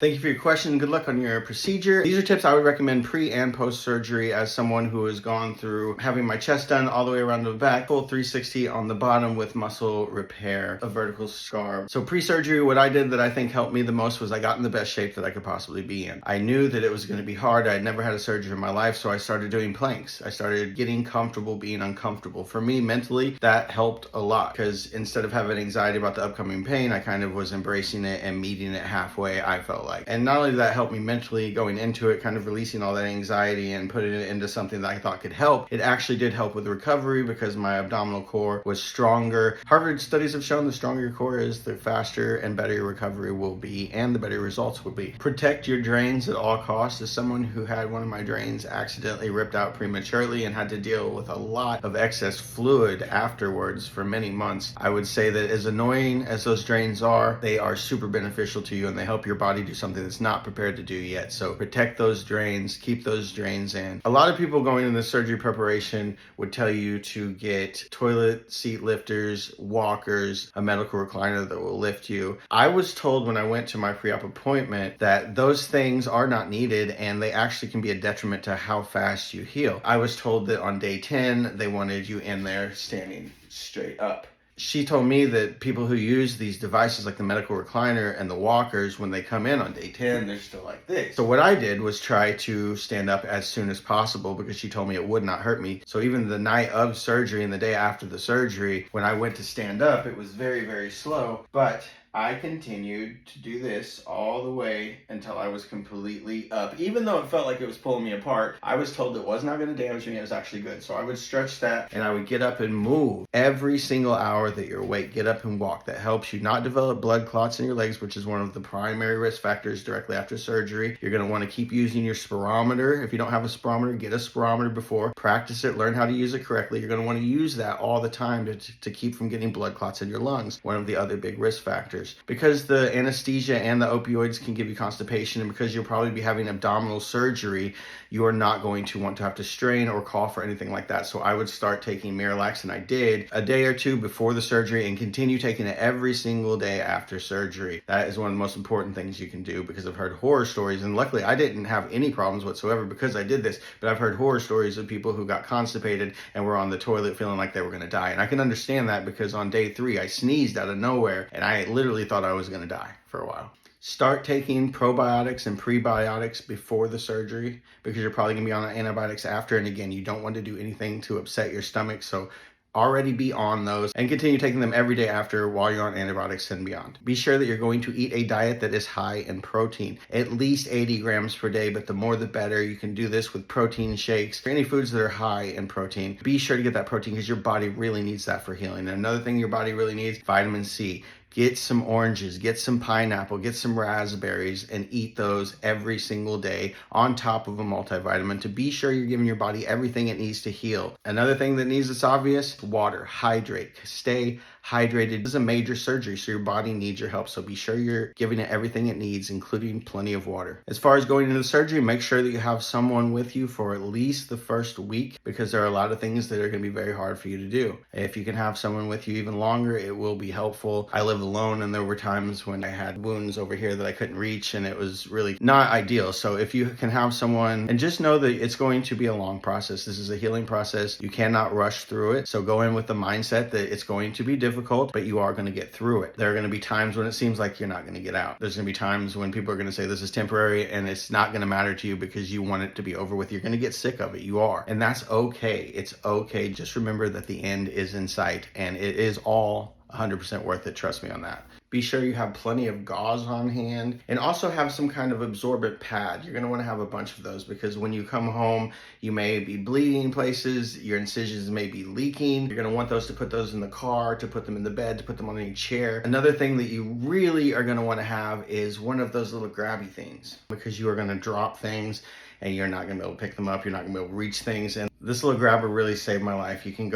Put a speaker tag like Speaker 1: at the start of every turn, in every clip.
Speaker 1: Thank you for your question. Good luck on your procedure. These are tips I would recommend pre and post surgery as someone who has gone through having my chest done all the way around the back, full 360 on the bottom with muscle repair, a vertical scar. So pre-surgery, what I did that I think helped me the most was I got in the best shape that I could possibly be in. I knew that it was going to be hard. I had never had a surgery in my life, so I started doing planks. I started getting comfortable being uncomfortable. For me, mentally, that helped a lot because instead of having anxiety about the upcoming pain, I kind of was embracing it and meeting it halfway, I felt like. And not only did that help me mentally going into it, kind of releasing all that anxiety and putting it into something that I thought could help, it actually did help with recovery because my abdominal core was stronger. Harvard studies have shown the stronger your core is, the faster and better your recovery will be and the better your results will be. Protect your drains at all costs. As someone who had one of my drains accidentally ripped out prematurely and had to deal with a lot of excess fluid afterwards for many months, I would say that as annoying as those drains are, they are super beneficial to you and they help your body do something that's not prepared to do yet. So protect those drains, keep those drains in. A lot of people going into surgery preparation would tell you to get toilet seat lifters, walkers, a medical recliner that will lift you. I was told when I went to my pre-op appointment that those things are not needed and they actually can be a detriment to how fast you heal. I was told that on day 10, they wanted you in there standing straight up. She told me that people who use these devices like the medical recliner and the walkers, when they come in on day 10, they're still like this. So what I did was try to stand up as soon as possible because she told me it would not hurt me. So even the night of surgery and the day after the surgery, when I went to stand up, it was very, very slow, but I continued to do this all the way until I was completely up. Even though it felt like it was pulling me apart, I was told it was not going to damage me. It was actually good. So I would stretch that and I would get up and move every single hour that you're awake. Get up and walk. That helps you not develop blood clots in your legs, which is one of the primary risk factors directly after surgery. You're going to want to keep using your spirometer. If you don't have a spirometer, get a spirometer before. Practice it. Learn how to use it correctly. You're going to want to use that all the time to keep from getting blood clots in your lungs, one of the other big risk factors. Because the anesthesia and the opioids can give you constipation, and because you'll probably be having abdominal surgery, you are not going to want to have to strain or cough or anything like that. So I would start taking Miralax, and I did a day or two before the surgery and continue taking it every single day after surgery. That is one of the most important things you can do because I've heard horror stories, and luckily I didn't have any problems whatsoever because I did this, but I've heard horror stories of people who got constipated and were on the toilet feeling like they were going to die. And I can understand that because on day 3, I sneezed out of nowhere and I literally thought I was going to die for a while. Start taking probiotics and prebiotics before the surgery because you're probably going to be on antibiotics after. And again, you don't want to do anything to upset your stomach. So already be on those and continue taking them every day after while you're on antibiotics and beyond. Be sure that you're going to eat a diet that is high in protein, at least 80 grams per day, but the more the better. You can do this with protein shakes or any foods that are high in protein. Be sure to get that protein because your body really needs that for healing. And another thing your body really needs, vitamin C. Get some oranges, get some pineapple, get some raspberries, and eat those every single day on top of a multivitamin to be sure you're giving your body everything it needs to heal. Another thing that needs that's obvious, water. Hydrate. Stay hydrated. This is a major surgery, so your body needs your help. So be sure you're giving it everything it needs, including plenty of water. As far as going into the surgery, make sure that you have someone with you for at least the first week because there are a lot of things that are going to be very hard for you to do. If you can have someone with you even longer, it will be helpful. I live alone and there were times when I had wounds over here that I couldn't reach and it was really not ideal. So if you can have someone, and just know that it's going to be a long process. This is a healing process. You cannot rush through it. So go in with the mindset that it's going to be difficult, but you are going to get through it. There are going to be times when it seems like you're not going to get out. There's going to be times when people are going to say this is temporary and it's not going to matter to you because you want it to be over with. You're going to get sick of it. You are. And that's okay. It's okay. Just remember that the end is in sight and it is all 100% worth it. Trust me on that. Be sure you have plenty of gauze on hand and also have some kind of absorbent pad. You're going to want to have a bunch of those because when you come home, you may be bleeding places, your incisions may be leaking. You're going to want those to put those in the car, to put them in the bed, to put them on any chair. Another thing that you really are going to want to have is one of those little grabby things because you are going to drop things and you're not going to be able to pick them up. You're not going to be able to reach things. And this little grabber really saved my life. You can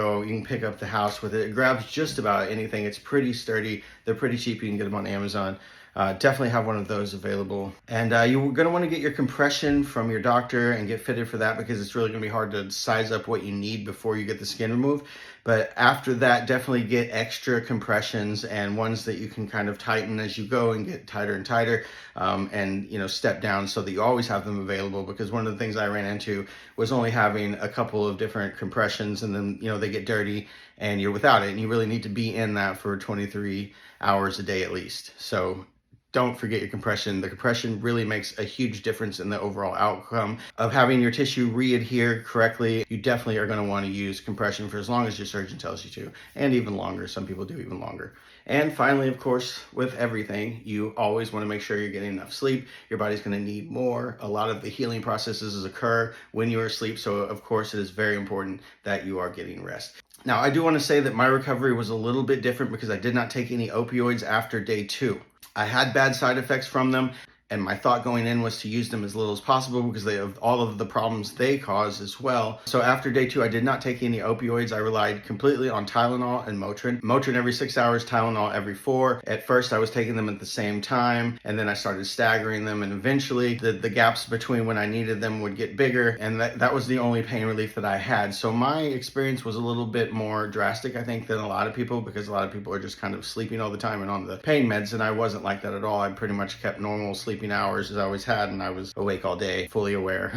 Speaker 1: pick up the house with it. It grabs just about anything. It's pretty sturdy. They're pretty cheap. You can get them on Amazon. Definitely have one of those available. And you're going to want to get your compression from your doctor and get fitted for that because it's really going to be hard to size up what you need before you get the skin removed. But after that, definitely get extra compressions and ones that you can kind of tighten as you go and get tighter and tighter, and step down so that you always have them available. Because one of the things I ran into was only having a couple of different compressions, and then they get dirty and you're without it, and you really need to be in that for 23 hours a day at least. So don't forget your compression. The compression really makes a huge difference in the overall outcome of having your tissue re-adhere correctly. You definitely are going to want to use compression for as long as your surgeon tells you to, and even longer. Some people do even longer. And finally, of course, with everything, you always want to make sure you're getting enough sleep. Your body's going to need more. A lot of the healing processes occur when you are asleep, so of course it is very important that you are getting rest. Now, I do want to say that my recovery was a little bit different because I did not take any opioids after day 2. I had bad side effects from them, and my thought going in was to use them as little as possible because they have all of the problems they cause as well. So after day 2, I did not take any opioids. I relied completely on Tylenol and Motrin. Motrin every 6 hours, Tylenol every 4. At first, I was taking them at the same time, and then I started staggering them, and eventually the gaps between when I needed them would get bigger, and that was the only pain relief that I had. So my experience was a little bit more drastic, I think, than a lot of people, because a lot of people are just kind of sleeping all the time and on the pain meds, and I wasn't like that at all. I pretty much kept normal sleeping hours as I always had, and I was awake all day, fully aware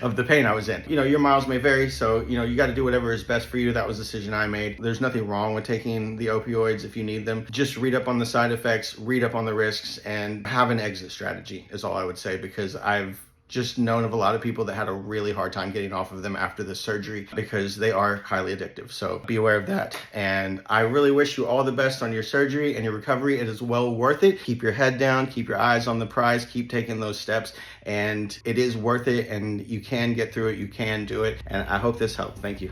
Speaker 1: of the pain I was in. Your miles may vary, so you got to do whatever is best for you. That was a decision I made. There's nothing wrong with taking the opioids if you need them. Just read up on the side effects, read up on the risks, and have an exit strategy is all I would say, because I've just known of a lot of people that had a really hard time getting off of them after the surgery because they are highly addictive. So be aware of that. And I really wish you all the best on your surgery and your recovery. It is well worth it. Keep your head down, keep your eyes on the prize, keep taking those steps, and it is worth it, and you can get through it. You can do it. And I hope this helped. Thank you.